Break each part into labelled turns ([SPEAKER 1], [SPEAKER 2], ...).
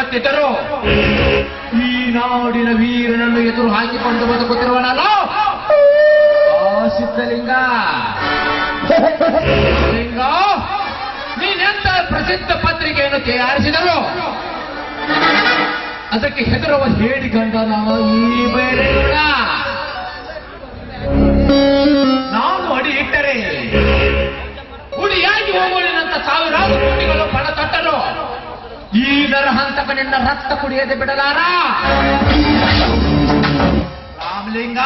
[SPEAKER 1] ಗೊತ್ತಿದ್ದರು ಈ ನಾಡಿನ ವೀರನನ್ನು ಎದುರು ಹಾಕಿಕೊಂಡು ಬದುಕುತ್ತಿರುವನಲ್ಲ ಸಿದ್ಧಲಿಂಗ. ಲಿಂಗ, ನೀನೆಂತ ಪ್ರಸಿದ್ಧ ಪತ್ರಿಕೆಯನ್ನು ತಯಾರಿಸಿದರು ಅದಕ್ಕೆ ಹೆದರುವ ಹೇಳಿಕೊಂಡ ಈ ಬೈರೇಗೌಡ ನಾನು ಅಡಿ ಇಟ್ಟರೆ ಹುಡಿಯಾಗಿ ಹೋಗೋಳಿನಂತ ಸಾವಿರಾರು ಕೋಟಿಗಳು ಪಣ ತೊಟ್ಟರು ಈ ನರಹಂತಕ ನಿನ್ನ ರಕ್ತ ಕುಡಿಯದೆ ಬಿಡಲಾರ. ರಾಮಲಿಂಗ,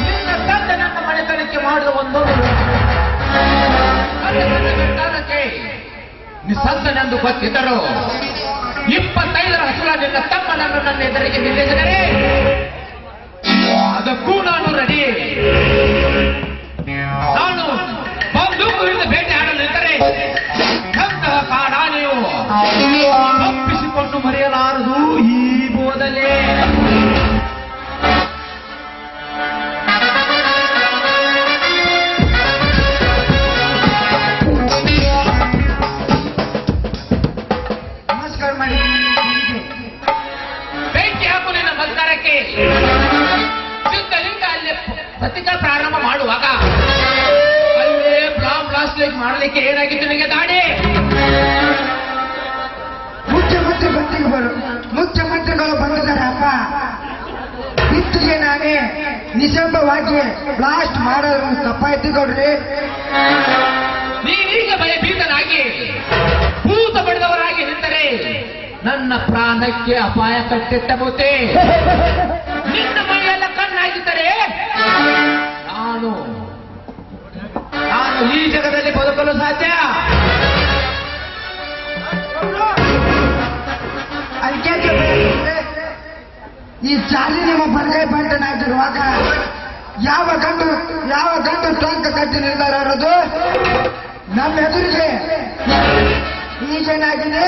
[SPEAKER 1] ನಿನ್ನ ತಂದೆ ನನ್ನ ಮನೆತನಕ್ಕೆ ಮಾಡಿದ ಒಂದು ನಿಸ್ಸಂತನೆಂದು ಗೊತ್ತಿದ್ದರು 25ರ ಹಸುರ ನಿನ್ನ ತಮ್ಮನನ್ನು ನನ್ನ ಎದುರಿಗೆ ನಿಲ್ಲಿಸಿದರೆ ಅದಕ್ಕೂ ನಾನು ರೆಡಿ. ನಾನು ಬಂದೂಕಿನಿಂದ ಭೇಟಿ ಆಡಲಿದ್ದರೆ ಎಂತಹ ಕಾಡ ನೀವು ತಪ್ಪಿಸಿಕೊಂಡು ಮರೆಯಲಾರದು ಈ ಬೋಧನೆ. ಬೆಂಕಿ ಹಾಕು ನಿನ್ನ ಮತದಾರಕ್ಕೆ. ಸಿದ್ಧಲಿಂಗ ಅಲ್ಲಿ ಪ್ರತಿಕಾ ಪ್ರಾರಂಭ ಮಾಡುವಾಗ ಅಲ್ಲೇ ಬಾಂಬ್ ಬ್ಲಾಸ್ಟ್ ಮಾಡಲಿಕ್ಕೆ ಏನಾಗಿತ್ತು ನಿನಗೆ ದಾಡಿ?
[SPEAKER 2] ಮುಖ್ಯಮಂತ್ರಿಗಳು ಬರುತ್ತಾರೆ ಅಪ್ಪ. ಇತ್ತಿಗೆ ನಾನೇ ನಿಶಬ್ದವಾಗಿ ಬ್ಲಾಸ್ಟ್ ಮಾಡೋದು ತಪ್ಪಾಯ್ತು ಕೊಡ್ರಿ.
[SPEAKER 1] ನೀನೀಗ ಭಯಭೀತನಾಗಿ ಭೂತ ಬಡಿದವರಾಗಿ ನಿಂತರೆ ನನ್ನ ಪ್ರಾಣಕ್ಕೆ ಅಪಾಯ ಕಟ್ಟಿಟ್ಟ ಬೋತೆ. ನಿನ್ನ ಮೈಯೆಲ್ಲ ಕಣ್ಣಾಗಿದ್ದರೆ ನಾನು ಈ ಜಗದಲ್ಲಿ ಬದುಕಲು ಸಾಧ್ಯ.
[SPEAKER 2] ಈ ಚಾಲಿ ನಿಮ್ಮ ಬಲಗೈ ಬಂಟನಾಗಿರುವಾಗ ಯಾವ ಗಂಡು ಟೊಂಕ ಕಟ್ಟಿ ನಿರ್ಧಾರ ಇರೋದು ನಮ್ಮ ಎದುರಿಗೆ ಈಗೇನಾಗಿದೆ